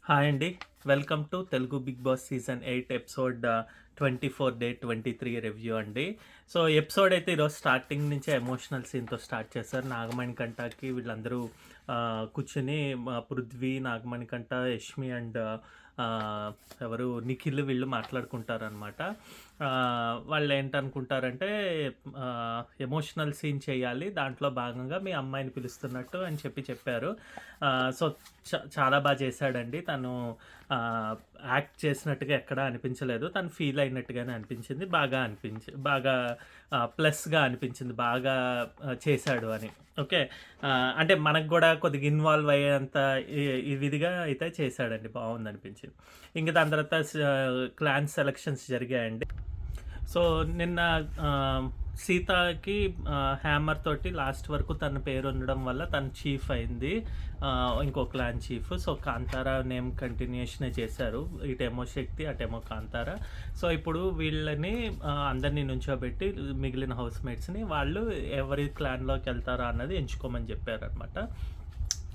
Hi అండి. Welcome to Telugu big boss season 8 episode 24 day 23 review అండి. So, episode అయితే ఈరోజు స్టార్టింగ్ నుంచే ఎమోషనల్ సీన్‌తో స్టార్ట్ చేశారు. నాగమణికంఠకి వీళ్ళందరూ కూర్చొని పృథ్వీ, నాగమణికంఠ, యష్మి అండ్ ఎవరు నిఖిల్ వీళ్ళు మాట్లాడుకుంటారనమాట. వాళ్ళు ఏంటనుకుంటారంటే ఎమోషనల్ సీన్ చేయాలి. దాంట్లో భాగంగా మీ అమ్మాయిని పిలుస్తున్నట్టు అని చెప్పారు. సో, చాలా బాగా చేశాడండి. తను యాక్ట్ చేసినట్టుగా ఎక్కడా అనిపించలేదు. తను ఫీల్ అయినట్టుగానే అనిపించింది. బాగా ప్లస్‌గా అనిపించింది. బాగా చేశాడు అని. ఓకే. అంటే మనకు గూడా కొద్దిగా ఇన్వాల్వ్ అయ్యేంత విధిగా అయితే చేశాడండి. బావుందనిపించింది. ఇంక దాని తర్వాత క్లాన్ సెలక్షన్స్ జరిగాయండి. సో, నిన్న సీతకి హ్యామర్ తోటి లాస్ట్ వరకు తన పేరు ఉండడం వల్ల తను చీఫ్ అయింది. ఇంకో clan chief. So, Kantara name కంటిన్యూషనే చేశారు. ఇటేమో శక్తి, అటేమో కాంతారా. సో, ఇప్పుడు వీళ్ళని అందరినీ నుంచోబెట్టి మిగిలిన హౌస్‌మేట్స్‌ని వాళ్ళు ఎవరి క్లాన్‌లోకి వెళ్తారా అన్నది ఎంచుకోమని చెప్పారనమాట.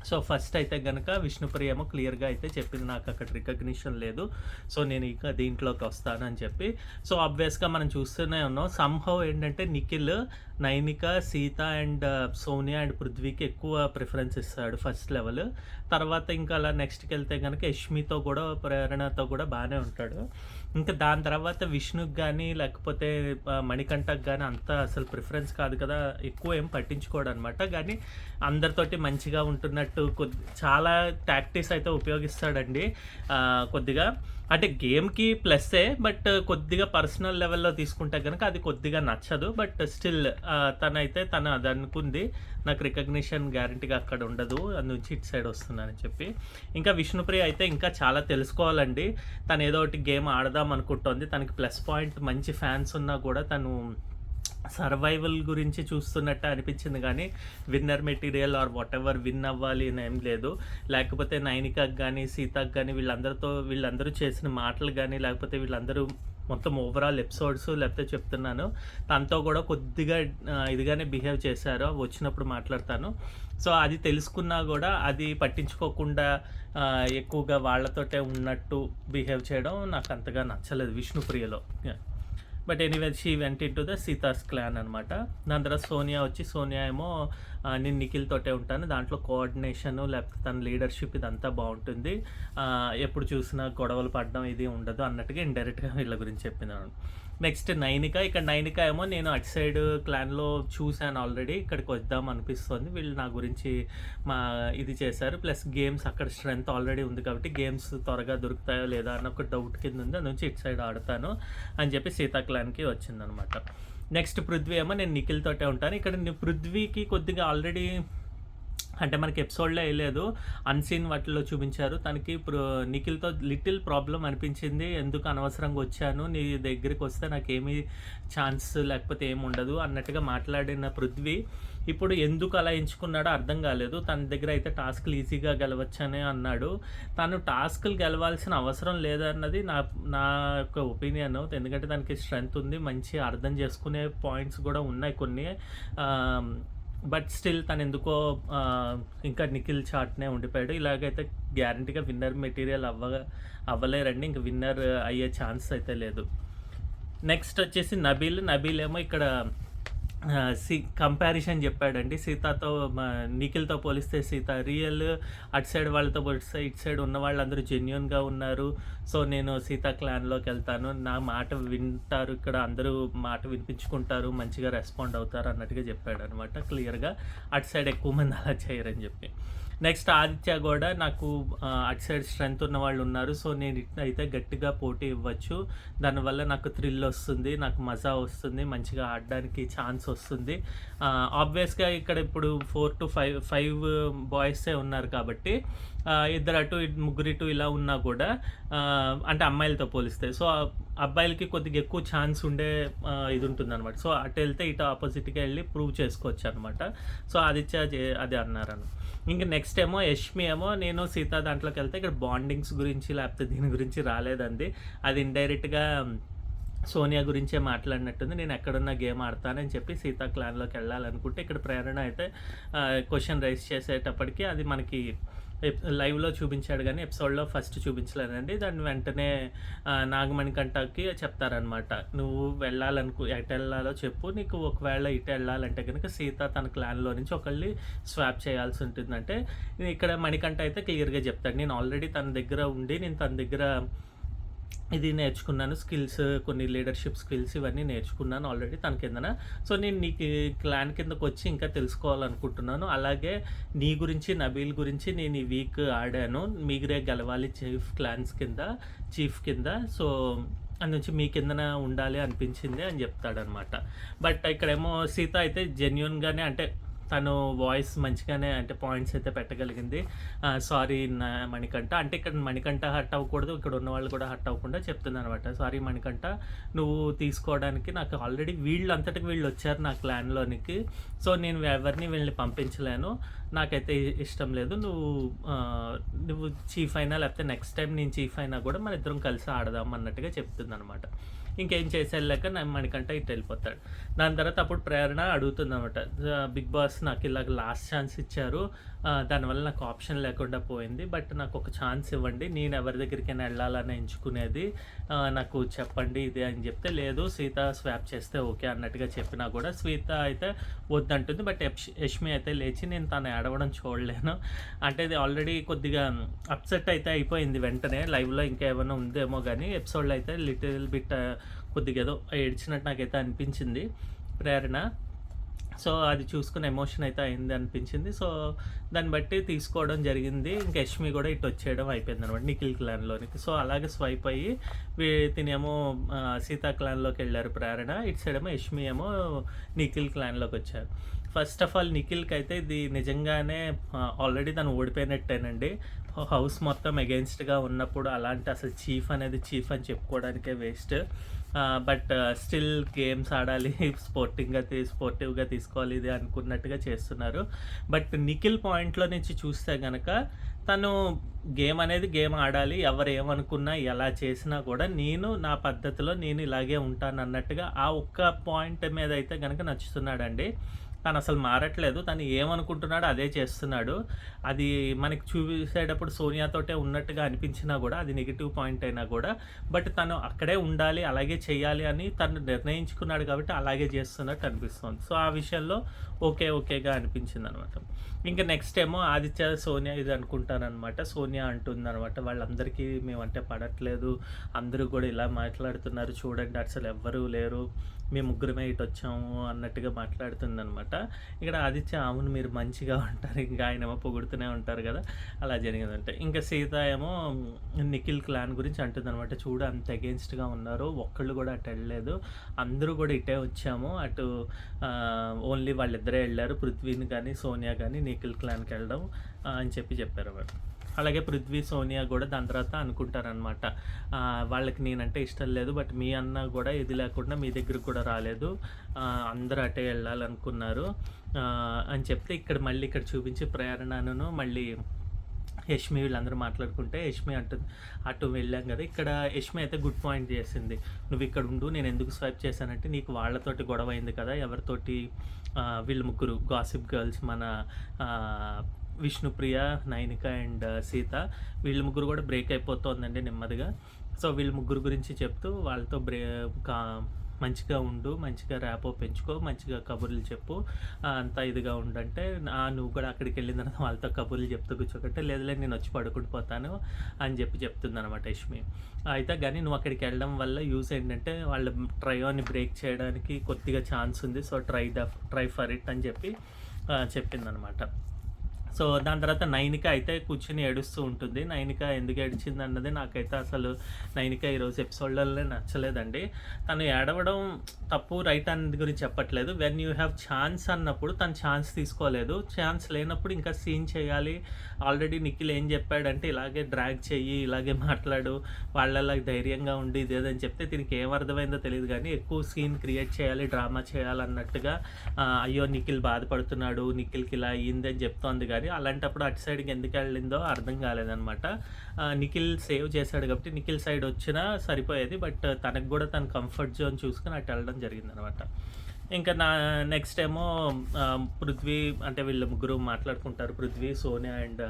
సో, ఫస్ట్ అయితే గనక విష్ణుప్రియ ఏమో క్లియర్‌గా అయితే చెప్పింది. నాకు అక్కడ రికగ్నిషన్ లేదు. సో, నేను ఇక దీంట్లోకి వస్తానని చెప్పి. సో, ఆబ్వియస్‌గా మనం చూస్తూనే ఉన్నాం. సమ్‌హౌ ఏంటంటే నిఖిల్, నైనిక, సీత అండ్ సోనియా అండ్ పృథ్వీకి ఎక్కువ ప్రిఫరెన్స్ ఇస్తాడు ఫస్ట్ లెవెల్. తర్వాత ఇంకా అలా నెక్స్ట్‌కెళ్తే గనక యష్మితో కూడా, ప్రేరణతో కూడా బానే ఉంటాడు. ఇంకా దాని తర్వాత విష్ణుకి గానీ, లేకపోతే మణికంఠకి గానీ అంత అసలు ప్రిఫరెన్స్ కాదు కదా! ఎక్కువ ఏం పట్టించుకోడనమాట. కానీ అందరితోటి మంచిగా ఉంటున్నట్టు చాలా టాక్టిక్స్ అయితే ఉపయోగిస్తాడండి. కొద్దిగా అంటే గేమ్‌కి ప్లస్సే. బట్ కొద్దిగా పర్సనల్ లెవెల్‌లో తీసుకుంటే గనక అది కొద్దిగా నచ్చదు. బట్ స్టిల్ తనైతే తను అది అనుకుంది. నాకు రికగ్నిషన్ గ్యారంటీగా అక్కడ ఉండదు. అందునుంచి ఇటు సైడ్ వస్తున్నానని చెప్పి. ఇంకా విష్ణుప్రియ అయితే ఇంకా చాలా తెలుసుకోవాలండి. తను ఏదో ఒకటి గేమ్ ఆడదాం అనుకుంటోంది. తనకి ప్లస్ పాయింట్ మంచి ఫ్యాన్స్ ఉన్నా కూడా తను సర్వైవల్ గురించి చూస్తున్నట్టే అనిపించింది. కానీ winner material or whatever win అవ్వాలి అని ఏం లేదు. లేకపోతే నైనికకి కానీ, సీతకి కానీ వీళ్ళందరూ చేసిన మాటలు కానీ, లేకపోతే వీళ్ళందరూ మొత్తం ఓవరాల్ ఎపిసోడ్స్ లేకపోతే చెప్తున్నాను, తనతో కూడా కొద్దిగా ఇదిగానే బిహేవ్ చేశారు. వచ్చినప్పుడు మాట్లాడతాను. సో, అది తెలుసుకున్నా కూడా అది పట్టించుకోకుండా ఎక్కువగా వాళ్ళతోటే ఉన్నట్టు బిహేవ్ చేయడం నాకు అంతగా నచ్చలేదు విష్ణుప్రియలో. But anyway she went in to the Seetha's clan అనమాట. దాని తర్వాత సోనియా ఏమో నేను నిఖిల్ తోటే ఉంటాను. దాంట్లో కోఆర్డినేషను లేకపోతే తన లీడర్షిప్ ఇదంతా బాగుంటుంది. ఎప్పుడు చూసినా గొడవలు పడడం ఇది ఉండదు అన్నట్టుగా ఇండైరెక్ట్‌గా వీళ్ళ గురించి చెప్పినాను. నెక్స్ట్ నైనిక. ఇక్కడ నైనిక ఏమో నేను అటు సైడ్ క్లాన్‌లో చూశాను ఆల్రెడీ. ఇక్కడికి వద్దాం అనిపిస్తోంది. వీళ్ళు నా గురించి ఇది చేశారు. ప్లస్ గేమ్స్ అక్కడ స్ట్రెంత్ ఆల్రెడీ ఉంది కాబట్టి గేమ్స్ త్వరగా దొరుకుతాయో లేదా అన్న ఒక డౌట్ కింద ఉంది. అందునుంచి ఇటు సైడ్ ఆడతాను అని చెప్పి సీతా క్లాన్‌కి వచ్చిందనమాట. నెక్స్ట్ పృథ్వీ ఏమో నేను నిఖిల్ తోటే ఉంటాను. ఇక్కడ పృథ్వీకి కొద్దిగా ఆల్రెడీ అంటే మనకి ఎపిసోడ్‌లో వేయలేదు. అన్‌సీన్ వాటిల్లో చూపించారు. తనకి నిఖిల్‌తో లిటిల్ ప్రాబ్లమ్ అనిపించింది. ఎందుకు అనవసరంగా వచ్చాను, నీ దగ్గరికి వస్తే నాకేమీ ఛాన్స్ లేకపోతే ఏముండదు అన్నట్టుగా మాట్లాడిన పృథ్వీ ఇప్పుడు ఎందుకు అలా ఎంచుకున్నాడో అర్థం కాలేదు. తన దగ్గర అయితే టాస్క్‌లు ఈజీగా గెలవచ్చనే అన్నాడు. తను టాస్క్‌లు గెలవాల్సిన అవసరం లేదన్నది నా యొక్క ఒపీనియన్. ఎందుకంటే దానికి స్ట్రెంత్ ఉంది. మంచి అర్థం చేసుకునే పాయింట్స్ కూడా ఉన్నాయి కొన్ని. బట్ స్టిల్ తను ఎందుకో ఇంకా నిఖిల్ చాట్‌నే ఉండిపోయాడు. ఇలాగైతే గ్యారంటీగా విన్నర్ మెటీరియల్ అవ్వలేరండి. ఇంక విన్నర్ అయ్యే ఛాన్స్ అయితే లేదు. నెక్స్ట్ వచ్చేసి నబీల్ ఏమో ఇక్కడ కంపారిజన్ చెప్పాడండి. సీతతో నిఖిల్‌తో పోలిస్తే సీత రియల్, అటు సైడ్ వాళ్ళతో పోలిస్తే ఇటు సైడ్ ఉన్న వాళ్ళందరూ జెన్యూన్‌గా ఉన్నారు. సో, నేను సీత క్లాన్‌లోకి వెళ్తాను. నా మాట వింటారు, ఇక్కడ అందరూ మాట వినిపించుకుంటారు, మంచిగా రెస్పాండ్ అవుతారు అన్నట్టుగా చెప్పాడనమాట క్లియర్‌గా. అటు సైడ్ ఎక్కువ మంది అలా చేయరని చెప్పి. నెక్స్ట్ ఆదిత్య కూడా నాకు అటు సైడ్ స్ట్రెంత్ ఉన్న వాళ్ళు ఉన్నారు. సో, నేను అయితే గట్టిగా పోటీ ఇవ్వచ్చు. దానివల్ల నాకు థ్రిల్ వస్తుంది, నాకు మజా వస్తుంది, మంచిగా ఆడడానికి ఛాన్స్ వస్తుంది. ఆబ్వియస్‌గా ఇక్కడ ఇప్పుడు 4 to 5 బాయ్సే ఉన్నారు కాబట్టి ఇద్దరు అటు ముగ్గురు ఇటు ఇలా ఉన్నా కూడా అంటే అమ్మాయిలతో పోలిస్తే. సో, అబ్బాయిలకి కొద్దిగా ఎక్కువ ఛాన్స్ ఉండే ఇది ఉంటుందన్నమాట. సో, అటు వెళ్తే ఇటు ఆపోజిట్‌గా వెళ్ళి ప్రూవ్ చేసుకోవచ్చు అనమాట. సో, ఆదిత్య అది అన్నారని. ఇంక నెక్స్ట్ ఏమో యష్మి ఏమో నేను సీత దాంట్లోకి వెళ్తే ఇక్కడ బాండింగ్స్ గురించి లేకపోతే దీని గురించి రాలేదండి. అది ఇండైరెక్ట్‌గా సోనియా గురించే మాట్లాడినట్టుంది. నేను ఎక్కడున్నా గేమ్ ఆడతానని చెప్పి సీతా క్లాన్‌లోకి వెళ్ళాలనుకుంటే ఇక్కడ ప్రేరణ అయితే క్వెషన్ రైజ్ చేసేటప్పటికి అది మనకి లైవ్‌లో చూపించాడు గానీ, ఎపిసోడ్‌లో ఫస్ట్ చూపించలేదండి. దాన్ని వెంటనే నాగమణికంటకి చెప్తారనమాట. "నువ్వు ఎటెళ్ళాలో చెప్పు. నీకు ఒకవేళ ఇటెళ్ళాలంటే గనుక సీత తన క్లాన్‌లో నుంచి ఒకళ్ళని స్వాప్ చేయాల్సి ఉంటుందంటే." ఇక్కడ మణికంఠ అయితే క్లియర్‌గా చెప్తాడు. నేను ఆల్రెడీ తన దగ్గర ఉండి, నేను తన దగ్గర ఇది నేర్చుకున్నాను. స్కిల్స్, కొన్ని లీడర్‌షిప్ స్కిల్స్ ఇవన్నీ నేర్చుకున్నాను ఆల్రెడీ తన కిందన. సో, నేను నీకు క్లాన్ కిందకొచ్చి ఇంకా తెలుసుకోవాలనుకుంటున్నాను. అలాగే నీ గురించి, నబీల్ గురించి నేను ఈ వీక్ ఆడాను. మీరే గెలవాలి చీఫ్ కింద. సో, అందునుంచి మీ కిందన ఉండాలి అనిపించింది అని చెప్తాడనమాట. బట్ ఇక్కడేమో సీత అయితే జెన్యూన్‌గానే, అంటే తను వాయిస్ మంచిగానే, అంటే పాయింట్స్ అయితే పెట్టగలిగింది. సారీ మణికంఠ, అంటే ఇక్కడ మణికంఠ హర్ట్ అవ్వకూడదు, ఇక్కడ ఉన్న వాళ్ళు కూడా హర్ట్ అవ్వకుండా చెప్తుందనమాట. సారీ మణికంఠ, నువ్వు తీసుకోవడానికి నాకు ఆల్రెడీ వీళ్ళంతటికి వీళ్ళు వచ్చారు నా క్లాన్‌లోనికి. సో, నేను ఎవరిని వీళ్ళని పంపించలేను. నాకైతే ఇష్టం లేదు. నువ్వు చీఫ్ అయినా, లేకపోతే నెక్స్ట్ టైం నేను చీఫ్ అయినా కూడా మన ఇద్దరం కలిసి ఆడదాం అన్నట్టుగా చెప్తుందనమాట. ఇంకేం చేసేళ్ళాక మణికంఠ ఇటు వెళ్ళిపోతాడు. దాని తర్వాత అప్పుడు ప్రేరణ అడుగుతుందన్నమాట. బిగ్ బాస్ నాకు ఇలాగ లాస్ట్ ఛాన్స్ ఇచ్చారు, దానివల్ల నాకు ఆప్షన్ లేకుండా పోయింది. బట్ నాకు ఒక ఛాన్స్ ఇవ్వండి, నేను ఎవరి దగ్గరికైనా వెళ్ళాలని ఎంచుకునేది, నాకు చెప్పండి ఇది అని చెప్తే, లేదు సీత స్వాప్ చేస్తే ఓకే అన్నట్టుగా చెప్పినా కూడా శ్వేత అయితే వద్దంటుంది. బట్ యష్మి అయితే లేచి, నేను తను ఏడవడం చూడలేను, అంటే ఇది ఆల్రెడీ కొద్దిగా అప్సెట్ అయితే అయిపోయింది వెంటనే. లైవ్లో ఇంకా ఏమైనా ఉందేమో కానీ ఎపిసోడ్లో అయితే లిటిల్ బిట్ కొద్దిగా ఏదో ఏడ్చినట్టు నాకైతే అనిపించింది ప్రేరణ. సో, అది చూసుకుని ఎమోషన్ అయితే అయింది అనిపించింది. సో, దాన్ని బట్టి తీసుకోవడం జరిగింది. ఇంకా యష్మి కూడా ఇటు వచ్చేయడం అయిపోయింది అనమాట నిఖిల్ క్లాన్లోనికి. సో, అలాగే స్వైప్ అయ్యి తినేమో సీతా క్లాన్లోకి వెళ్ళారు ప్రేరణ. ఇటు సైడ్ ఏమో యష్మి ఏమో నిఖిల్ క్లాన్లోకి వచ్చారు. ఫస్ట్ ఆఫ్ ఆల్ నిఖిల్కి అయితే ఇది నిజంగానే ఆల్రెడీ తను ఓడిపోయినట్టేనండి. హౌస్ మొత్తం అగెయిన్స్ట్గా ఉన్నప్పుడు అలాంటి అసలు చీఫ్ అని చెప్పుకోవడానికే వేస్ట్. బట్ స్టిల్ గేమ్స్ ఆడాలి, స్పోర్టివ్గా తీసుకోవాలి ఇది అనుకున్నట్టుగా చేస్తున్నారు. బట్ నిఖిల్ పాయింట్లో నుంచి చూస్తే కనుక తను గేమ్ ఆడాలి, ఎవరు ఏమనుకున్నా ఎలా చేసినా కూడా నేను నా పద్ధతిలో నేను ఇలాగే ఉంటాను అన్నట్టుగా ఆ ఒక్క పాయింట్ మీద అయితే కనుక నచ్చుతున్నాడండి. తను అసలు మారట్లేదు, తను ఏమనుకుంటున్నాడో అదే చేస్తున్నాడు. అది మనకి చూసేటప్పుడు సోనియాతోటే ఉన్నట్టుగా అనిపించినా కూడా అది నెగిటివ్ పాయింట్ అయినా కూడా, బట్ తను అక్కడే ఉండాలి, అలాగే చేయాలి అని తను నిర్ణయించుకున్నాడు కాబట్టి అలాగే చేస్తున్నట్టు అనిపిస్తుంది. సో, ఆ విషయంలో ఓకేగా అనిపించింది అనమాట. ఇంకా నెక్స్ట్ ఏమో ఆదిత్య సోనియా ఇది అనుకుంటానమాట. సోనియా అంటుందన్నమాట, వాళ్ళందరికీ మేమంటే పడట్లేదు, అందరూ కూడా ఇలా మాట్లాడుతున్నారు, చూడండి అసలు ఎవ్వరూ లేరు, మేము ముగ్గురమే ఇటు వచ్చాము అన్నట్టుగా మాట్లాడుతుందనమాట. ఇక్కడ ఆదిత్య, అవును మీరు మంచిగా ఉంటారు, ఇంకా ఆయన ఏమో పొగుడుతూనే ఉంటారు కదా, అలా జరిగిందంటే. ఇంకా సీత ఏమో నిఖిల్ క్లాన్ గురించి అంటుందన్నమాట, చూడు అంత అగెయిన్స్ట్గా ఉన్నారు, ఒక్కళ్ళు కూడా అటు వెళ్ళలేదు, అందరూ కూడా ఇటే వచ్చాము, అటు ఓన్లీ వాళ్ళిద్దరే వెళ్ళారు, పృథ్వీని కానీ సోనియా కానీ నిఖిల్ క్లాన్కి వెళ్ళడం అని చెప్పారు అన్నమాట. అలాగే పృథ్వీ, సోనియా కూడా దాని తర్వాత అనుకుంటారనమాట, వాళ్ళకి నేనంటే ఇష్టం లేదు, బట్ మీ అన్న కూడా ఇది లేకుండా మీ దగ్గరకు కూడా రాలేదు, అందరూ అటే వెళ్ళాలనుకున్నారు అని చెప్తే, ఇక్కడ చూపించి ప్రేరణను మళ్ళీ యష్మి వీళ్ళందరూ మాట్లాడుకుంటే యష్మి అంటుంది, అటు వెళ్ళాం కదా, ఇక్కడ యష్మి అయితే గుడ్ పాయింట్ చేసింది, నువ్వు ఇక్కడ ఉండు, నేను ఎందుకు స్వైప్ చేశానంటే నీకు వాళ్ళతోటి గొడవ అయింది కదా, ఎవరితోటి వీళ్ళు ముగ్గురు గాసిప్ గర్ల్స్, మన విష్ణుప్రియ, నైనిక అండ్ సీత, వీళ్ళ ముగ్గురు కూడా బ్రేక్ అయిపోతుందండి నెమ్మదిగా. సో, వీళ్ళ ముగ్గురు గురించి చెప్తూ వాళ్ళతో మంచిగా ఉండు, మంచిగా ర్యాపో పెంచుకో, మంచిగా కబుర్లు చెప్పు, అంతా ఇదిగా ఉండంటే, నువ్వు కూడా అక్కడికి వెళ్ళిన తర్వాత వాళ్ళతో కబుర్లు చెప్తూ కూర్చోకంటే, లేదులే నేను వచ్చి పడుకుండిపోతాను అని చెప్తుందనమాట యష్మి. అయితే కానీ నువ్వు అక్కడికి వెళ్ళడం వల్ల యూస్ ఏంటంటే వాళ్ళ ట్రయోని బ్రేక్ చేయడానికి కొద్దిగా ఛాన్స్ ఉంది, సో ట్రై ఫర్ ఇట్ అని చెప్పిందనమాట. సో, దాని తర్వాత నైనిక అయితే కూర్చొని ఏడుస్తూ ఉంటుంది. నైనిక ఎందుకు ఏడిచింది అన్నది నాకైతే అసలు నైనిక ఈరోజు ఎపిసోడ్లలో నచ్చలేదండి. తను ఏడవడం తప్పు రైట్ అన్నది గురించి చెప్పట్లేదు. వెన్ యూ హ్యావ్ ఛాన్స్ అన్నప్పుడు తను ఛాన్స్ తీసుకోలేదు, ఛాన్స్ లేనప్పుడు ఇంకా సీన్ చేయాలి. ఆల్రెడీ నిఖిల్ ఏం చెప్పాడంటే, ఇలాగే డ్రాగ్ చెయ్యి, ఇలాగే మాట్లాడు, వాళ్ళలా ధైర్యంగా ఉండి ఇదేదని చెప్తే దీనికి ఏమర్థమైందో తెలియదు కానీ ఎక్కువ సీన్ క్రియేట్ చేయాలి, డ్రామా చేయాలన్నట్టుగా, అయ్యో నిఖిల్ బాధపడుతున్నాడు, నిఖిల్కి ఇలా అయ్యిందని చెప్తోంది కానీ అలాంటప్పుడు అటు సైడ్కి ఎందుకు వెళ్ళిందో అర్థం కాలేదనమాట. నిఖిల్ సేవ్ చేశాడు కాబట్టి నిఖిల్ సైడ్ వచ్చినా సరిపోయేది, బట్ తనకు కూడా తన కంఫర్ట్ జోన్ చూసుకుని అటు వెళ్ళడం జరిగిందనమాట. ఇంకా నెక్స్ట్ ఏమో పృథ్వీ అంటే వీళ్ళు ముగ్గురు మాట్లాడుకుంటారు. పృథ్వీ, సోనియా అండ్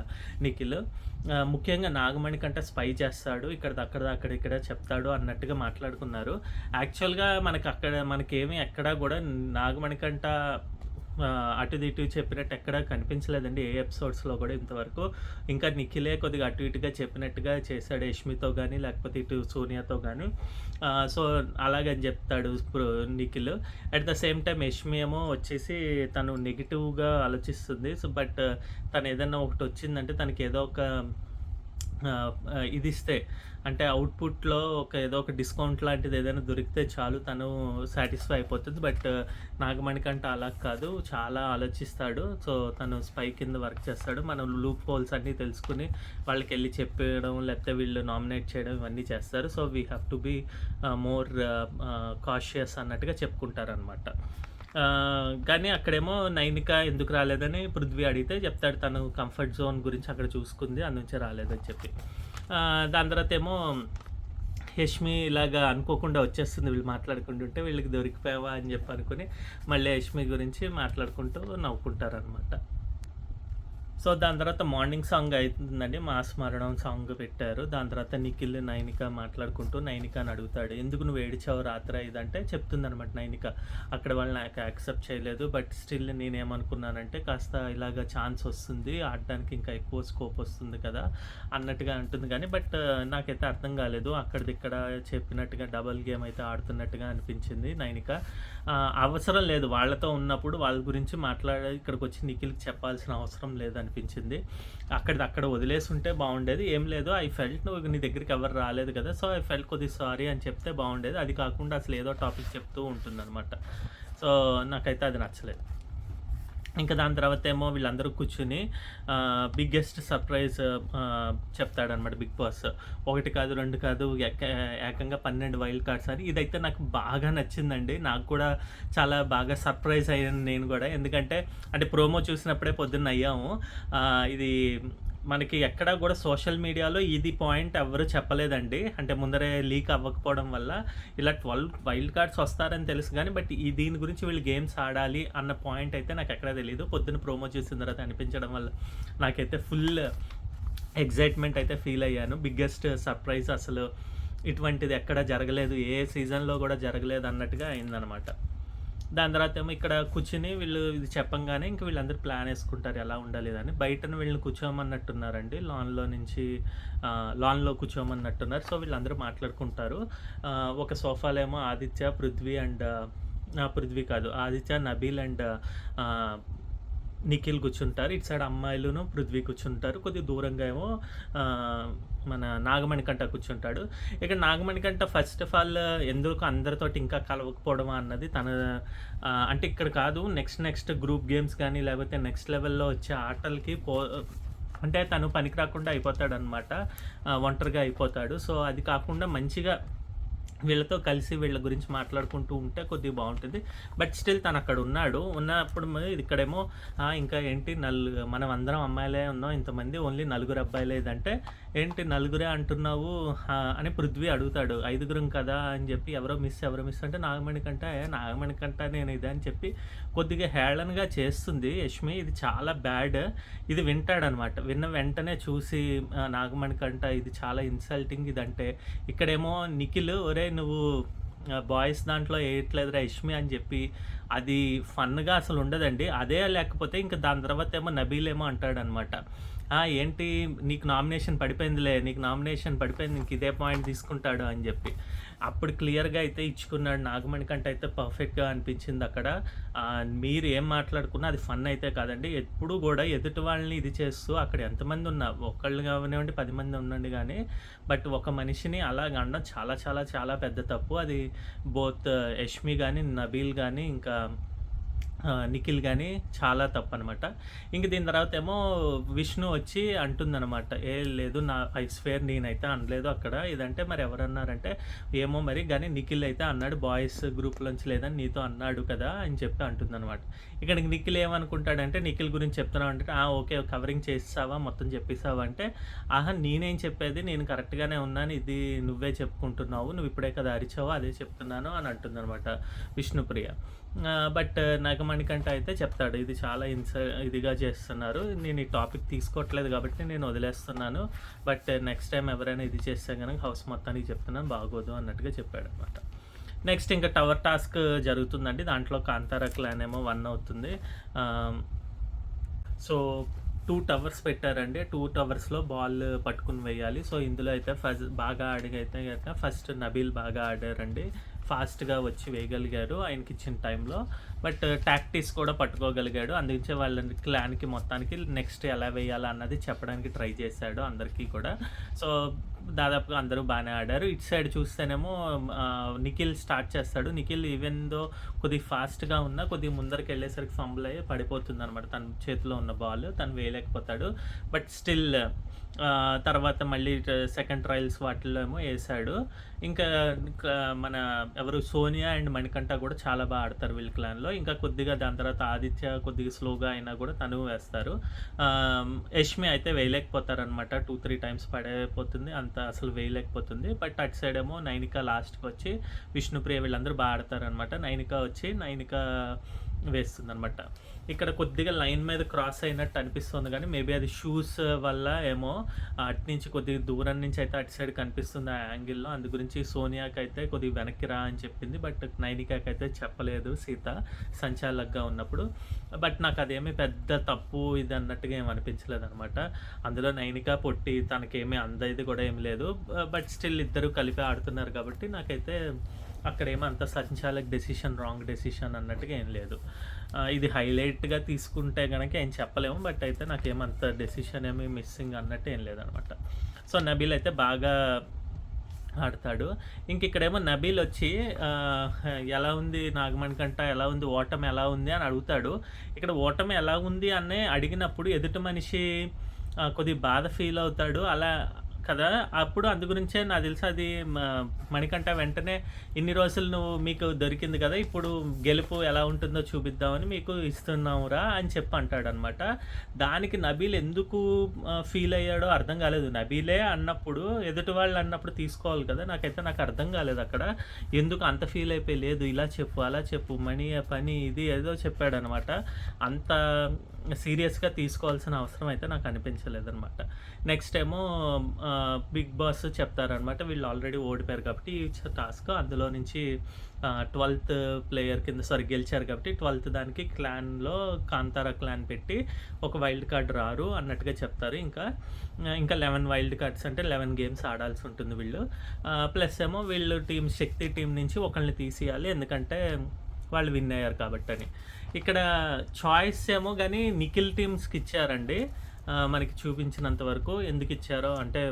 నిఖిల్. ముఖ్యంగా నాగమణి కంటే స్పై చేస్తాడు, ఇక్కడ చెప్తాడు అన్నట్టుగా మాట్లాడుకున్నారు. యాక్చువల్గా మనకేమి ఎక్కడా కూడా నాగమణి కంట అటు ఇటు చెప్పినట్టు ఎక్కడా కనిపించలేదండి ఏ ఎపిసోడ్స్లో కూడా ఇంతవరకు. ఇంకా నిఖిలే కొద్దిగా అటు ఇటుగా చెప్పినట్టుగా చేశాడు యష్మితో కానీ లేకపోతే ఇటు సోనియాతో కానీ. సో అలాగని చెప్తాడు Nikhil. At the same time Yashmi ఏమో వచ్చేసి తను నెగిటివ్గా ఆలోచిస్తుంది. సో బట్ తను ఏదన్నా ఒకటి వచ్చిందంటే తనకి ఏదో ఒక ఇది ఇస్తే అంటే అవుట్పుట్లో ఏదో ఒక డిస్కౌంట్ లాంటిది ఏదైనా దొరికితే చాలు తను సాటిస్ఫై అయిపోతుంది. బట్ నాగమణి కంటే అలా కాదు, చాలా ఆలోచిస్తాడు. సో తను స్పై కింద వర్క్ చేస్తాడు. మనం లూప్ హోల్స్ అన్నీ తెలుసుకుని వాళ్ళకి వెళ్ళి చెప్పడం లేకపోతే వీళ్ళు నామినేట్ చేయడం ఇవన్నీ చేస్తారు. So we have to be more cautious అన్నట్టుగా చెప్పుకుంటారనమాట. కానీ అక్కడేమో నైనిక ఎందుకు రాలేదని పృథ్వీ అడిగితే చెప్తాడు తను కంఫర్ట్ జోన్ గురించి అక్కడ చూసుకుంది, అందుంచే రాలేదని చెప్పి. దాని తర్వాత ఏమో యష్మి ఇలాగా అనుకోకుండా వచ్చేస్తుంది, వీళ్ళు మాట్లాడుకుంటుంటే వీళ్ళకి దొరికిపోయావా అని చెప్పి అనుకుని మళ్ళీ యష్మి గురించి మాట్లాడుకుంటూ నవ్వుకుంటారనమాట. సో దాని తర్వాత మార్నింగ్ సాంగ్ అవుతుందండి, మాస్ మరణం సాంగ్ పెట్టారు. దాని తర్వాత నిఖిల్ నైనిక మాట్లాడుకుంటూ నైనికని అడుగుతాడు, ఎందుకు నువ్వు ఏడిచావు రాత్రి ఇదంటే చెప్తుందనమాట నైనిక. అక్కడ వాళ్ళు నాకు యాక్సెప్ట్ చేయలేదు, బట్ స్టిల్ నేనేమనుకున్నానంటే కాస్త ఇలాగ ఛాన్స్ వస్తుంది ఆడడానికి, ఇంకా ఎక్కువ స్కోప్ వస్తుంది కదా అన్నట్టుగా అంటుంది. కానీ బట్ నాకైతే అర్థం కాలేదు, అక్కడిక్కడ చెప్పినట్టుగా డబల్ గేమ్ అయితే ఆడుతున్నట్టుగా అనిపించింది నైనిక. అవసరం లేదు, వాళ్ళతో ఉన్నప్పుడు వాళ్ళ గురించి ఇక్కడికి వచ్చి నిఖిల్కి చెప్పాల్సిన అవసరం లేదని అనిపించింది. అక్కడ వదిలేసి ఉంటే బాగుండేది. ఏం లేదు, ఐ ఫెల్ట్ నువ్వు నీ దగ్గరికి ఎవరు రాలేదు కదా, సో ఐ ఫెల్ట్ కొద్దిగా సారీ అని చెప్తే బాగుండేది. అది కాకుండా అసలు ఏదో టాపిక్ చెప్తూ ఉంటుందన్నమాట. సో నాకైతే అది నచ్చలేదు. ఇంకా దాని తర్వాత ఏమో వీళ్ళందరూ కూర్చుని బిగ్గెస్ట్ సర్ప్రైజ్ చెప్తాడనమాట బిగ్ బాస్. 1 కాదు 2 కాదు ఏకంగా 12 వైల్డ్ కార్డ్స్ అని. ఇదైతే నాకు బాగా నచ్చిందండి, నాకు కూడా చాలా బాగా సర్ప్రైజ్ అయ్యాను నేను కూడా. ఎందుకంటే అంటే ప్రోమో చూసినప్పుడే పొద్దున్న అయ్యాము. ఇది మనకి ఎక్కడా కూడా సోషల్ మీడియాలో ఇది పాయింట్ ఎవరు చెప్పలేదండి. అంటే ముందరే లీక్ అవ్వకపోవడం వల్ల ఇలా 12 వైల్డ్ కార్డ్స్ వస్తారని తెలుసు కానీ బట్ దీని గురించి వీళ్ళు గేమ్స్ ఆడాలి అన్న పాయింట్ అయితే నాకు ఎక్కడా తెలియదు. పొద్దున్న ప్రోమో చూసిన తర్వాత అనిపించడం వల్ల నాకైతే ఫుల్ ఎగ్జైట్మెంట్ అయితే ఫీల్ అయ్యాను. బిగ్గెస్ట్ సర్ప్రైజ్ అసలు ఇటువంటిది ఎక్కడ జరగలేదు, ఏ సీజన్లో కూడా జరగలేదు అన్నట్టుగా అయిందనమాట. దాని తర్వాత ఏమో ఇక్కడ కూర్చుని వీళ్ళు ఇది చెప్పంగానే ఇంక వీళ్ళందరూ ప్లాన్ వేసుకుంటారు ఎలా ఉండాలి అని. బయటను వీళ్ళని కూర్చోమన్నట్టున్నారండి, లాన్లో కూర్చోమన్నట్టున్నారు. సో వీళ్ళందరూ మాట్లాడుకుంటారు. ఒక సోఫాలో ఏమో ఆదిత్య, పృథ్వీ కాదు ఆదిత్య, నబీల్ అండ్ నిఖిల్ కూర్చుంటారు. ఇటు సైడ్ అమ్మాయిలను పృథ్వీ కూర్చుంటారు. కొద్దిగా దూరంగా ఏమో మన నాగమణికంట కూర్చుంటాడు. ఇక్కడ నాగమణికంట ఫస్ట్ ఆఫ్ ఆల్ ఎందుకు అందరితోటి ఇంకా కలవకపోవడమా అన్నది అంటే ఇక్కడ కాదు, నెక్స్ట్ గ్రూప్ గేమ్స్ కానీ లేకపోతే నెక్స్ట్ లెవెల్లో వచ్చే ఆటలకి అంటే తను పనికి రాకుండా అయిపోతాడు అనమాట, ఒంటరిగా అయిపోతాడు. సో అది కాకుండా మంచిగా వీళ్ళతో కలిసి వీళ్ళ గురించి మాట్లాడుకుంటూ ఉంటే కొద్దిగా బాగుంటుంది. బట్ స్టిల్ తను అక్కడ ఉన్నప్పుడు ఇక్కడేమో ఇంకా ఏంటి మనం అందరం అమ్మాయిలే ఉన్నాం, ఇంతమంది ఓన్లీ 4 అబ్బాయిలే, ఇదంటే ఏంటి 4 అంటున్నావు అని పృథ్వీ అడుగుతాడు. 5 కదా అని చెప్పి ఎవరో మిస్ అంటే నాగమణికంట నేను ఇదే అని చెప్పి కొద్దిగా హేళనగా చేస్తుంది యష్మి. ఇది చాలా బ్యాడ్. ఇది వింటాడనమాట. విన్న వెంటనే చూసి నాగమణికంట ఇది చాలా ఇన్సల్టింగ్ ఇదంటే, ఇక్కడేమో నిఖిల్ ఒరే నువ్వు బాయ్స్ దాంట్లో వేయట్లేదురా యష్మి అని చెప్పి అది ఫన్గా అసలు ఉండదండి. అదే లేకపోతే ఇంకా దాని తర్వాత ఏమో నబీల్ ఏమో అంటాడనమాట, ఏంటి నీకు నామినేషన్ పడిపోయింది, ఇంక ఇదే పాయింట్ తీసుకుంటాడు అని చెప్పి. అప్పుడు క్లియర్గా అయితే ఇచ్చుకున్నాడు నాగమణికంట. అయితే పర్ఫెక్ట్గా అనిపించింది అక్కడ. మీరు ఏం మాట్లాడుకున్నా అది ఫన్ అయితే కాదండి. ఎప్పుడు కూడా ఎదుటి వాళ్ళని ఇది చేస్తూ అక్కడ ఎంతమంది ఉన్నా, ఒకళ్ళు కానివ్వండి 10 మంది ఉండండి కానీ బట్ ఒక మనిషిని అలాగ అనడం చాలా చాలా చాలా పెద్ద తప్పు. అది బోత్ యష్మి కానీ నబీల్ కానీ ఇంకా నిఖిల్ కానీ చాలా తప్పు అనమాట. ఇంక దీని తర్వాత ఏమో విష్ణు వచ్చి అంటుందన్నమాట, లేదు ఐ స్వేర్ నేనైతే అనలేదు అక్కడ ఇదంటే, మరి ఎవరన్నారంటే ఏమో మరి, కానీ నిఖిల్ అయితే అన్నాడు బాయ్స్ గ్రూప్లోంచి లేదని నీతో అన్నాడు కదా అని చెప్పి అంటుందన్నమాట. ఇక్కడికి నిఖిల్ ఏమనుకుంటాడంటే నిఖిల్ గురించి చెప్తున్నావు అంటే ఓకే కవరింగ్ చేస్తావా మొత్తం చెప్పేసావా అంటే, నేనేం చెప్పేది, నేను కరెక్ట్గానే ఉన్నాను, ఇది నువ్వే చెప్పుకుంటున్నావు, నువ్వు ఇప్పుడే కదా అరిచావు అదే చెప్తున్నాను అని అంటుందన్నమాట విష్ణుప్రియ. బట్ నాగమణికంఠ అయితే చెప్తాడు, ఇది చాలా ఇదిగా చేస్తున్నారు, నేను ఈ టాపిక్ తీసుకోవట్లేదు కాబట్టి నేను వదిలేస్తున్నాను, బట్ నెక్స్ట్ టైం ఎవరైనా ఇది చేస్తే కనుక హౌస్ మొత్తానికి చెప్తున్నాను బాగోదు అన్నట్టుగా చెప్పాడనమాట. నెక్స్ట్ ఇంకా టవర్ టాస్క్ జరుగుతుందండి. దాంట్లో కాంతారా క్లాన్ ఏమో 1 అవుతుంది. సో 2 టవర్స్ పెట్టారండి. 2 టవర్స్లో బాల్ పట్టుకుని వేయాలి. సో ఇందులో అయితే బాగా ఆడిగైతే కనుక ఫస్ట్ నబీల్ బాగా ఆడారండి. ఫాస్ట్గా వచ్చి వేయగలిగారు ఆయనకి ఇచ్చిన టైంలో. బట్ టాక్టిక్స్ కూడా పట్టుకోగలిగాడు. అందుకే వాళ్ళ క్లాన్కి మొత్తానికి నెక్స్ట్ ఎలా వేయాలి అన్నది చెప్పడానికి ట్రై చేశాడు అందరికీ కూడా. సో దాదాపుగా అందరూ బాగానే ఆడారు. ఇటు సైడ్ చూస్తేనేమో నిఖిల్ స్టార్ట్ చేస్తాడు. నిఖిల్ ఈవెన్ దో కొద్దిగా ఫాస్ట్గా ఉన్నా కొద్దిగా ముందరికి వెళ్ళేసరికి ఫంబుల్ అయ్యి పడిపోతుంది అనమాట. తన చేతిలో ఉన్న బాల్ తను వేయలేకపోతాడు. బట్ స్టిల్ తర్వాత మళ్ళీ సెకండ్ ట్రయల్స్ వాటిల్లో ఏమో వేసాడు. ఇంకా మన ఎవరు సోనియా అండ్ మణికంఠ కూడా చాలా బాగా ఆడతారు వీళ్ళ క్లాన్లో. ఇంకా కొద్దిగా దాని తర్వాత ఆదిత్య కొద్దిగా స్లోగా అయినా కూడా తను వేస్తారు. యష్మి అయితే వేయలేకపోతారు అనమాట. 2-3 టైమ్స్ పడిపోతుంది, అంత అసలు వేయలేకపోతుంది. బట్ అటు సైడ్ ఏమో నైనిక లాస్ట్కి వచ్చి విష్ణుప్రియ వీళ్ళందరూ బాగా ఆడతారనమాట. నైనిక వేస్తుంది అనమాట. ఇక్కడ కొద్దిగా లైన్ మీద క్రాస్ అయినట్టు అనిపిస్తుంది కానీ మేబీ అది షూస్ వల్ల ఏమో అటు నుంచి కొద్దిగా దూరం నుంచి అయితే అటు సైడ్ కనిపిస్తుంది ఆ యాంగిల్లో. అందు గురించి సోనియాకి అయితే కొద్దిగా వెనక్కి రా అని చెప్పింది. బట్ నైనికాకి అయితే చెప్పలేదు సీత సంచాలకుగా ఉన్నప్పుడు. బట్ నాకు అదేమీ పెద్ద తప్పు ఇది అన్నట్టుగా ఏమి అనిపించలేదు అనమాట. అందులో నైనిక పొట్టి తనకేమీ అందైది కూడా ఏమి లేదు. బట్ స్టిల్ ఇద్దరు కలిపి ఆడుతున్నారు కాబట్టి నాకైతే అక్కడేమో అంత సంచాలక్ డెసిషన్ రాంగ్ డెసిషన్ అన్నట్టుగా ఏం లేదు. ఇది హైలైట్గా తీసుకుంటే కనుక ఏం చెప్పలేము. బట్ అయితే నాకేమంత డెసిషన్ ఏమి మిస్సింగ్ అన్నట్టు ఏం లేదనమాట. సో నబీల్ అయితే బాగా ఆడతాడు. ఇంక ఇక్కడేమో నబీల్ వచ్చి ఎలా ఉంది నాగమణికంఠ, ఎలా ఉంది ఓటమి ఎలా ఉంది అని అడుగుతాడు. ఇక్కడ ఓటమి ఎలా ఉంది అని అడిగినప్పుడు ఎదుటి మనిషి కొద్దిగా బాధ ఫీల్ అవుతాడు అలా కదా. అప్పుడు అందు గురించే నాకు తెలుసు అది మణికంఠ వెంటనే ఇన్ని రోజులు నువ్వు మీకు దొరికింది కదా, ఇప్పుడు గెలుపు ఎలా ఉంటుందో చూపిద్దామని మీకు ఇస్తున్నావురా అని చెప్పి అంటాడు అనమాట. దానికి నబీల్ ఎందుకు ఫీల్ అయ్యాడో అర్థం కాలేదు. నబీలే అన్నప్పుడు ఎదుటి వాళ్ళు అన్నప్పుడు తీసుకోవాలి కదా. నాకు అర్థం కాలేదు అక్కడ ఎందుకు అంత ఫీల్ అయిపోయి, లేదు ఇలా చెప్పు అలా చెప్పు మణి పని ఇది ఏదో చెప్పాడు అనమాట. అంత సీరియస్గా తీసుకోవాల్సిన అవసరం అయితే నాకు అనిపించలేదన్నమాట. నెక్స్ట్ ఏమో బిగ్ బాస్ చెప్తారనమాట, వీళ్ళు ఆల్రెడీ ఓడిపోయారు కాబట్టి ఈ టాస్క్ అందులో నుంచి 12th ప్లేయర్ కింద గెలిచారు కాబట్టి 12th దానికి క్లాన్లో కాంతారా క్లాన్ పెట్టి ఒక వైల్డ్ కార్డ్ రారు అన్నట్టుగా చెప్తారు. ఇంకా 11 వైల్డ్ కార్డ్స్ అంటే 11 గేమ్స్ ఆడాల్సి ఉంటుంది వీళ్ళు. ప్లస్ ఏమో వీళ్ళు శక్తి టీం నుంచి ఒకరిని తీసేయాలి ఎందుకంటే వాళ్ళు విన్ అయ్యారు కాబట్టి అని. ఇక్కడ చాయిస్ ఏమో కానీ నిఖిల్ టీమ్స్కి ఇచ్చారండి. మనకి చూపించినంత వరకు ఎందుకు ఇచ్చారో అంటే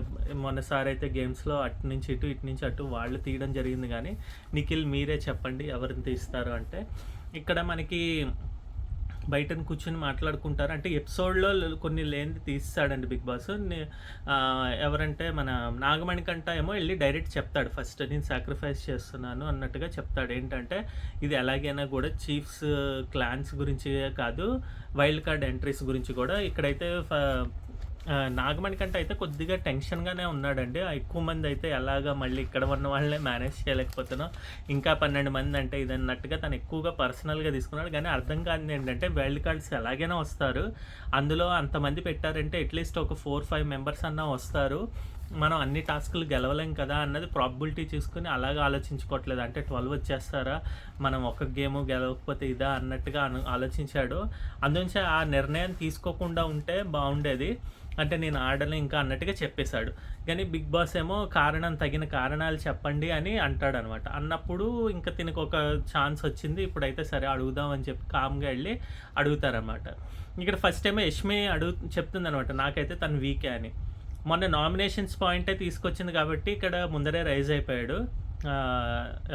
మొన్నసారి అయితే గేమ్స్లో అటు నుంచి ఇటు ఇటు నుంచి అటు వాళ్ళు తీయడం జరిగింది. కానీ నిఖిల్ మీరే చెప్పండి ఎవరిని తీస్తారు అంటే ఇక్కడ మనకి బయటను కూర్చొని మాట్లాడుకుంటారు. అంటే ఎపిసోడ్లో కొన్ని లేనిది తీస్తాడండి బిగ్ బాస్. ఎవరంటే మన నాగమణికంఠ ఏమో వెళ్ళి డైరెక్ట్ చెప్తాడు, ఫస్ట్ నేను సాక్రిఫైస్ చేస్తున్నాను అన్నట్టుగా చెప్తాడు. ఏంటంటే ఇది ఎలాగైనా కూడా చీఫ్స్ క్లాన్స్ గురించి కాదు, వైల్డ్ కార్డ్ ఎంట్రీస్ గురించి కూడా. ఇక్కడైతే నాగమణికంఠ అయితే కొద్దిగా టెన్షన్గానే ఉన్నాడండి. ఎక్కువ మంది అయితే ఎలాగా మళ్ళీ ఇక్కడ ఉన్న వాళ్ళనే మేనేజ్ చేయలేకపోతున్నాం, ఇంకా 12 మంది అంటే ఇది అన్నట్టుగా తను ఎక్కువగా పర్సనల్గా తీసుకున్నాడు. కానీ అర్థం కాదు ఏంటంటే వైల్డ్ కార్డ్స్ ఎలాగైనా వస్తారు, అందులో అంతమంది పెట్టారంటే అట్లీస్ట్ ఒక 4-5 మెంబర్స్ అన్నా వస్తారు, మనం అన్ని టాస్కులు గెలవలేం కదా అన్నది ప్రాబిలిటీ చూసుకుని అలాగే ఆలోచించుకోవట్లేదు. అంటే 12 వచ్చేస్తారా, మనం ఒక గేమ్ గెలవకపోతే ఇదా అన్నట్టుగా ఆలోచించాడు. అందునుంచి ఆ నిర్ణయం తీసుకోకుండా ఉంటే బాగుండేది, అంటే నేను ఆడలే ఇంకా అన్నట్టుగా చెప్పేశాడు. కానీ బిగ్ బాస్ ఏమో తగిన కారణాలు చెప్పండి అని అంటాడనమాట. అన్నప్పుడు ఇంకా తినకు ఒక ఛాన్స్ వచ్చింది, ఇప్పుడైతే సరే అడుగుదాం అని చెప్పి కామ్గా వెళ్ళి అడుగుతారనమాట. ఇక్కడ ఫస్ట్ ఏమో యష్మి చెప్తుంది అనమాట, నాకైతే తను వీకే అని. మొన్న నామినేషన్స్ పాయింటే తీసుకొచ్చింది కాబట్టి ఇక్కడ ముందరే రైజ్ అయిపోయాడు.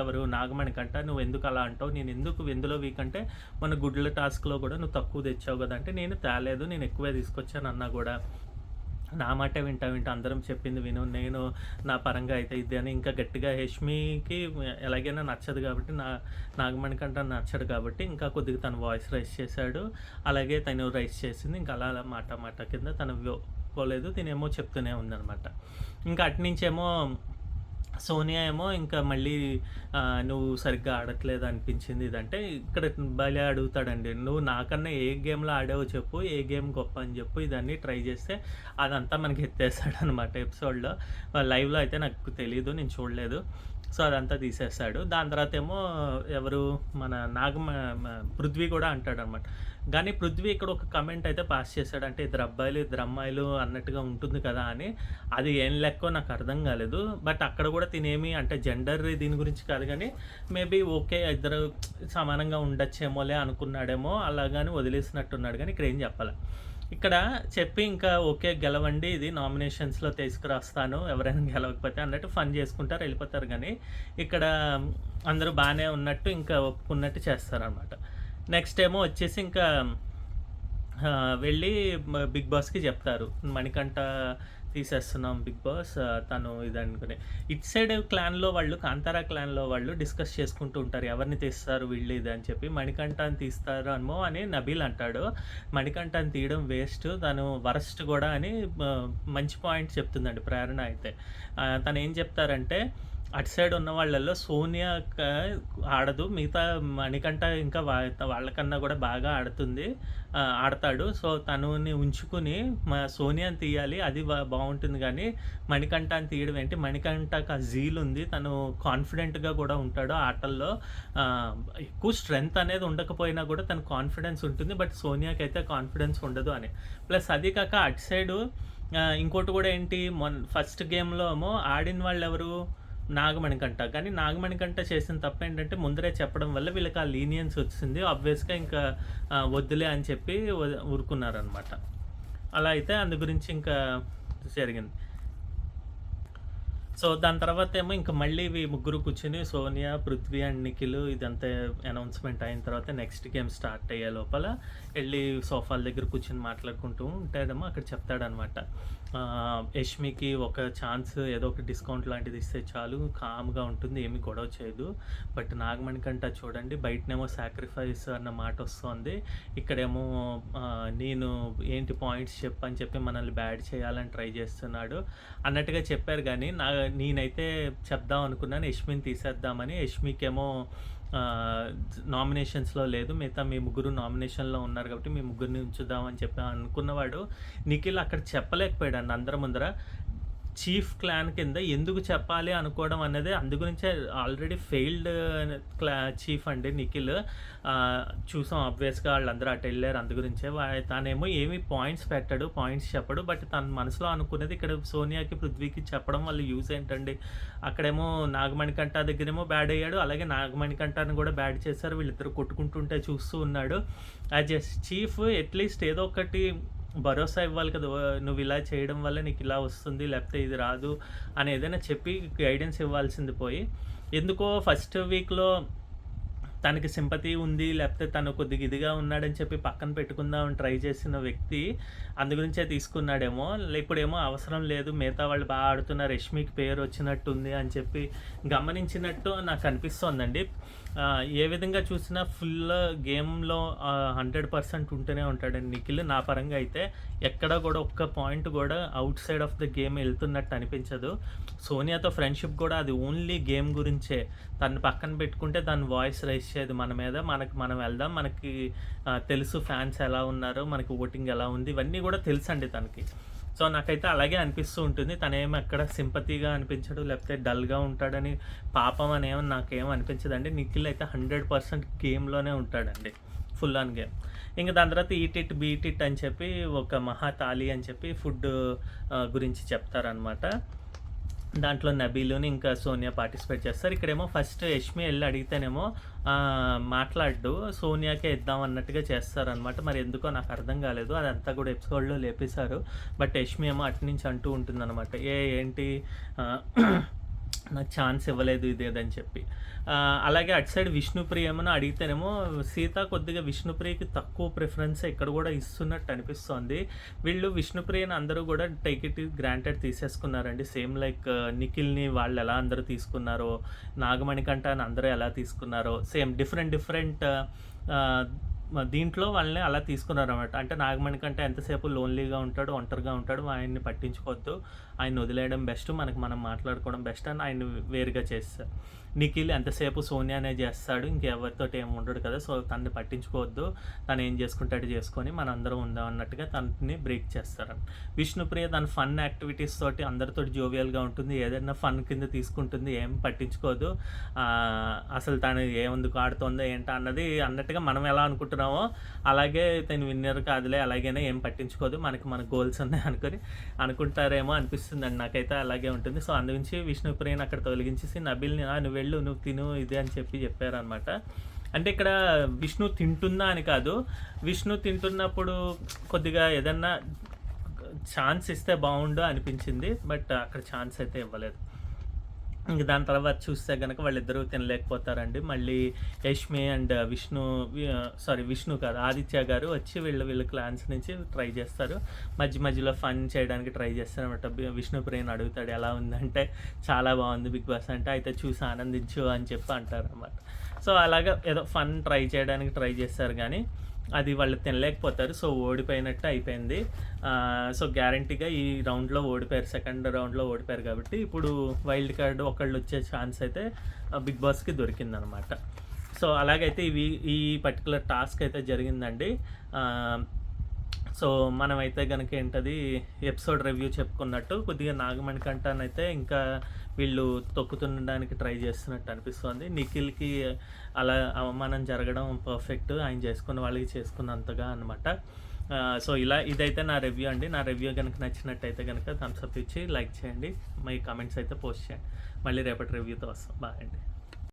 ఎవరు నాగమణికంట, నువ్వు ఎందుకు అలా అంటావు, నేను ఎందులో వీక్ అంటే మన గుడ్ల టాస్క్లో కూడా నువ్వు తక్కువ తెచ్చావు కదా అంటే నేను తేలేదు, నేను ఎక్కువే తీసుకొచ్చాను అన్నా కూడా నా మాట వింటా అందరం చెప్పింది విను, నేను నా పరంగా అయితే ఇది అని ఇంకా గట్టిగా యష్మికి ఎలాగైనా నచ్చదు కాబట్టి నాగమణికంట నచ్చడు కాబట్టి ఇంకా కొద్దిగా తను వాయిస్ రైస్ చేశాడు. అలాగే తను రైస్ చేసింది, ఇంకా అలా మాట కింద తను పోలేదు, తినేమో చెప్తూనే ఉందనమాట. ఇంకా అటు నుంచేమో సోనియా ఏమో ఇంకా మళ్ళీ "నువ్వు సరిగ్గా ఆడట్లేదు అనిపించింది" ఇదంటే ఇక్కడ భలే అడుగుతాడండి. "నువ్వు నాకన్నా ఏ గేమ్‌లో ఆడావో చెప్పు, ఏ గేమ్ గొప్ప అని చెప్పు, ఇదన్నీ ట్రై చేస్తే" అదంతా మనకి ఎత్తేస్తాడనమాట ఎపిసోడ్‌లో. లైవ్‌లో అయితే నాకు తెలీదు, నేను చూడలేదు. సో, అదంతా తీసేస్తాడు. దాని తర్వాతేమో ఎవరు మన పృథ్వీ కూడా అంటాడనమాట. కానీ పృథ్వీ ఇక్కడ ఒక కామెంట్ అయితే పాస్ చేశాడు. అంటే ఇద్దరు అబ్బాయిలు, ఇద్దరు అమ్మాయిలు అన్నట్టుగా ఉంటుంది కదా అని. అది ఏం లెక్కో నాకు అర్థం కాలేదు. బట్ అక్కడ కూడా తినేమి అంటే జెండర్ దీని గురించి కాదు గానీ, మేబీ ఓకే ఇద్దరు సమానంగా ఉండొచ్చేమోలే అనుకున్నాడేమో, అలాగని వదిలేసినట్టున్నాడు గానీ ఇక్కడ ఏం చెప్పలే. ఇక్కడ చెప్పి ఇంకా ఓకే గెలవండి, ఇది నామినేషన్స్‌లో తీసుకురస్తాను, ఎవరైనా గెలవకపోతే అన్నట్టు ఫన్ చేసుకుంటారు, వెళ్ళిపోతారు గానీ, ఇక్కడ అందరూ బానే ఉన్నట్టు ఇంకా ఒప్పుకున్నట్టు చేస్తారనమాట. నెక్స్ట్ ఏమో వచ్చేసి ఇంకా వెళ్ళి బిగ్ బాస్‌కి చెప్తారు. మణికంఠ తీసేస్తున్నాం బిగ్ బాస్, తను ఇదనుకుని. ఇటు సైడ్ క్లాన్‌లో వాళ్ళు, కాంతారా క్లాన్‌లో వాళ్ళు డిస్కస్ చేసుకుంటూ ఉంటారు. ఎవరిని తీస్తారు వీళ్ళు ఇది అని చెప్పి. మణికంఠని తీస్తారేమో అని నబీల్ అంటాడు. మణికంఠని తీయడం వేస్ట్, తను వరస్ట్ కూడా అని మంచి పాయింట్ చెప్తుందండి ప్రేరణ అయితే. తనేం చెప్తారంటే అటు సైడ్ ఉన్న వాళ్ళల్లో సోనియా ఆడదు. మిగతా మణికంఠ ఇంకా వాళ్ళకన్నా కూడా బాగా ఆడుతుంది, ఆడతాడు. సో, తనుని ఉంచుకుని సోనియాని తీయాలి. అది బావుంటుంది గానీ, మణికంఠని తీయడం ఏంటి? మణికంఠకి ఆ జీల్ ఉంది. తను కాన్ఫిడెంట్‌గా కూడా ఉంటాడు ఆటల్లో. ఎక్కువ స్ట్రెంత్ అనేది ఉండకపోయినా కూడా తనకు కాన్ఫిడెన్స్ ఉంటుంది. బట్ సోనియాకైతే కాన్ఫిడెన్స్ ఉండదు అని. ప్లస్ అది కాక అటు సైడు ఇంకోటి కూడా ఏంటి, ఫస్ట్ గేమ్‌లో ఏమో ఆడిన వాళ్ళెవరు? నాగమణికంఠ. కానీ నాగమణికంఠ చేసిన తప్పేంటంటే ముందరే చెప్పడం వల్ల వీళ్ళకి ఆ లీనియన్స్ వచ్చింది. ఆబ్వియస్‌గా ఇంకా వద్దులే అని చెప్పి ఊరుకున్నారనమాట. అలా అయితే అందు గురించి ఇంకా జరిగింది. సో, దాని తర్వాతేమో ఇంక మళ్ళీ ముగ్గురు కూర్చొని సోనియా, పృథ్వీ అండ్ నిఖిల్ ఇదంతా అనౌన్స్‌మెంట్ అయిన తర్వాత నెక్స్ట్ గేమ్ స్టార్ట్ అయ్యే లోపల ఎళ్లి సోఫాల దగ్గర కూర్చొని మాట్లాడుకుంటూ ఉంటాడేమో అక్కడ చెప్తాడనమాట. యష్మికి ఒక ఛాన్స్ ఏదో ఒక డిస్కౌంట్ లాంటిది ఇస్తే చాలు, కామ్‌గా ఉంటుంది, ఏమి గొడవ చేయదు. బట్ నాగమణికంట చూడండి బయటనేమో సాక్రిఫైస్ అన్న మాటొస్తోంది. ఇక్కడేమో నేను ఏంటి పాయింట్స్ చెప్పని చెప్పి మనల్ని బ్యాడ్ చేయాలని ట్రై చేస్తున్నాడు అన్నట్టుగా చెప్పారు గానీ, నేనైతే చెప్దాం అనుకున్నాను యష్మిని తీసేద్దామని. యష్మికేమో నామినేషన్స్‌లో లేదు. మిగతా మీ ముగ్గురు నామినేషన్‌లో ఉన్నారు కాబట్టి మీ ముగ్గురిని ఉంచుదామని చెప్పి అనుకున్నవాడు నిఖిల్ అక్కడ చెప్పలేకపోయాడండి అందరి ముందర. చీఫ్ క్లాన్ కింద ఎందుకు చెప్పాలి అనుకోవడం అనేది అందు గురించే ఆల్రెడీ ఫెయిల్డ్ చీఫ్ అండి నిఖిల్. చూసాం ఆబ్వియస్‌గా వాళ్ళందరూ అటెళ్ళారు అందు గురించే. తనేమో ఏమి పాయింట్స్ పెట్టడు, పాయింట్స్ చెప్పడు. బట్ తన మనసులో అనుకున్నది ఇక్కడ సోనియాకి, పృథ్వీకి చెప్పడం వల్ల యూజ్ ఏంటండి? అక్కడేమో నాగమణికంఠ దగ్గరేమో బ్యాడ్ అయ్యాడు. అలాగే నాగమణికంఠని కూడా బ్యాడ్ చేశారు. వీళ్ళిద్దరూ కొట్టుకుంటుంటే చూస్తూ ఉన్నాడు. యాజ్ ఎ చీఫ్ అట్‌లీస్ట్ ఏదో ఒకటి భరోసా ఇవ్వాలి కదా! నువ్వు ఇలా చేయడం వల్ల నీకు ఇలా వస్తుంది, లేకపోతే ఇది రాదు అని ఏదైనా చెప్పి గైడెన్స్ ఇవ్వాల్సింది పోయి, ఎందుకో ఫస్ట్ వీక్‌లో తనకి సింపతి ఉంది, లేకపోతే తను కొద్దిగా ఇదిగా ఉన్నాడని చెప్పి పక్కన పెట్టుకుందామని ట్రై చేసిన వ్యక్తి అందు గురించే తీసుకున్నాడేమో. ఇప్పుడేమో అవసరం లేదు, మిగతా వాళ్ళు బాగా ఆడుతున్నారు, యష్మికి పేరు వచ్చినట్టుంది అని చెప్పి గమనించినట్టు నాకు అనిపిస్తోందండి. ఏ విధంగా చూసినా ఫుల్ గేమ్‌లో 100% ఉంటూనే ఉంటాడండి నిఖిల్. నా పరంగా అయితే ఎక్కడ కూడా ఒక్క పాయింట్ కూడా out side of the game వెళ్తున్నట్టు అనిపించదు. సోనియాతో ఫ్రెండ్‌షిప్ కూడా అది ఓన్లీ గేమ్ గురించే. తనని పక్కన పెట్టుకుంటే తను వాయిస్ రైజ్ చేయదు మన మీద. మనం వెళ్దాం. మనకి తెలుసు ఫ్యాన్స్ ఎలా ఉన్నారో, మనకి ఓటింగ్ ఎలా ఉంది, ఇవన్నీ కూడా తెలుసండి తనకి. సో, నాకైతే అలాగే అనిపిస్తూ ఉంటుంది. తనేమి ఎక్కడ సింపతిగా అనిపించడు, లేకపోతే డల్‌గా ఉంటాడని, పాపం అనేమో నాకేం అనిపించదండి. నిఖిల్ అయితే 100% గేమ్‌లోనే ఉంటాడండి. Full on game. ఇంక దాని తర్వాత ఈట్ ఇట్, బీట్ ఇట్ అని చెప్పి ఒక మహా తాళి అని చెప్పి ఫుడ్ గురించి చెప్తారనమాట. దాంట్లో నబీలుని ఇంకా సోనియా పార్టిసిపేట్ చేస్తారు. ఇక్కడేమో ఫస్ట్ యష్మి ఎళ్లి అడిగితేనేమో మాట్లాడడు. సోనియాకే ఇద్దాం అన్నట్టుగా చేస్తారనమాట. మరి ఎందుకో నాకు అర్థం కాలేదు. అదంతా కూడా ఎపిసోడ్‌లో లేపేశారు. బట్ యష్మి ఏమో అటు నుంచి అంటూ ఉంటుందనమాట. ఏంటి నాకు ఛాన్స్ ఇవ్వలేదు ఇదేదని చెప్పి. అలాగే అటు సైడ్ విష్ణుప్రియ ఏమో అడిగితేనేమో సీత కొద్దిగా విష్ణుప్రియకి తక్కువ ప్రిఫరెన్స్ ఇక్కడ కూడా ఇస్తున్నట్టు అనిపిస్తోంది. వీళ్ళు విష్ణుప్రియని అందరూ కూడా టేక్ ఇట్ గ్రాంటెడ్ తీసేసుకున్నారండి. సేమ్ లైక్ నిఖిల్‌ని వాళ్ళు ఎలా అందరూ తీసుకున్నారో, నాగమణికంఠని అందరూ ఎలా తీసుకున్నారో సేమ్ డిఫరెంట్ దీంట్లో వాళ్ళని అలా తీసుకున్నారనమాట. అంటే నాగమణి కంటే ఎంతసేపు లోన్లీగా ఉంటాడు, ఒంటరిగా ఉంటాడు. ఆయన్ని పట్టించుకోవద్దు. ఆయన్ని వదిలేయడం బెస్ట్. మనకు మనం మాట్లాడుకోవడం బెస్ట్ అని ఆయన్ని వేరుగా చేసేసారు. నిఖిల్ ఎంతసేపు సోనియానే చేస్తాడు. ఇంకెవరితోటి ఏమి ఉండడు కదా! సో, తనని పట్టించుకోవద్దు. తను ఏం చేసుకుంటాడో చేసుకొని మనందరం ఉందాం అన్నట్టుగా తనని బ్రేక్ చేస్తారని. విష్ణుప్రియ తన ఫన్ యాక్టివిటీస్ తోటి అందరితోటి జోవియల్‌గా ఉంటుంది. ఏదైనా ఫన్ కింద తీసుకుంటుంది. ఏం పట్టించుకోదు. అసలు తను ఏముందుకు ఆడుతోందో ఏంటో అన్నట్టుగా మనం ఎలా అనుకుంటున్నామో అలాగే తను విన్నర్ కాదులే అలాగైనా ఏం పట్టించుకోదు. మనకి మన గోల్స్ ఉన్నాయి అనుకుంటారేమో అనిపిస్తుందండి. నాకైతే అలాగే ఉంటుంది. సో, అందుగురించి విష్ణుప్రియని అక్కడ తొలగించేసి నబిల్‌ని నువ్వు వెళ్ళు, నువ్వు తిను ఇది అని చెప్పారనమాట. అంటే ఇక్కడ విష్ణు తింటుందా అని కాదు. విష్ణు తింటున్నప్పుడు కొద్దిగా ఏదన్నా ఛాన్స్ ఇస్తే బాగుండు అనిపించింది. బట్ అక్కడ ఛాన్స్ అయితే ఇవ్వలేదు. ఇంక దాని తర్వాత చూస్తే గనక వాళ్ళిద్దరూ తినలేకపోతారండి. మళ్ళీ యష్మి అండ్ విష్ణు కాదు ఆదిత్య గారు వచ్చి వీళ్ళ క్లాన్స్ నుంచి ట్రై చేస్తారు. మధ్యలో ఫన్ చేయడానికి ట్రై చేస్తారనమాట. విష్ణుప్రియని అడుగుతాడు ఎలా ఉందంటే చాలా బాగుంది బిగ్ బాస్ అంటే, అయితే చూసి ఆనందించు అని చెప్పి అంటారనమాట. సో, అలాగా ఏదో ఫన్ ట్రై చేయడానికి ట్రై చేస్తారు కానీ అది వాళ్ళు తినలేకపోతారు. సో, ఓడిపోయినట్టు అయిపోయింది. సో, గ్యారంటీగా ఈ రౌండ్లో ఓడిపోయారు. సెకండ్ రౌండ్లో ఓడిపోయారు కాబట్టి ఇప్పుడు వైల్డ్ కార్డ్ ఒకళ్ళు వచ్చే ఛాన్స్ అయితే బిగ్ బాస్కి దొరికిందనమాట. సో, అలాగైతే ఈ పర్టికులర్ టాస్క్ అయితే జరిగిందండి. సో, మనమైతే గనక ఏంటది ఎపిసోడ్ రివ్యూ చెప్పుకున్నట్టు కొద్దిగా నాగమణి కంటనైతే ఇంకా వీళ్ళు తొక్కుతుండడానికి ట్రై చేస్తున్నట్టు అనిపిస్తుంది. నిఖిల్‌కి అలా అవమానం జరగడం పర్ఫెక్ట్. ఆయన చేసుకున్న వాళ్ళకి చేసుకున్నంతగా అనమాట. సో, ఇదైతే నా రివ్యూ అండి. నా రివ్యూ గనక నచ్చినట్టయితే గనక థమ్స్ అప్ ఇచ్చి లైక్ చేయండి. మీ కామెంట్స్ అయితే పోస్ట్ చేయండి. మళ్ళీ రేపటి రివ్యూతో వస్తాం. బాయ్ అండి.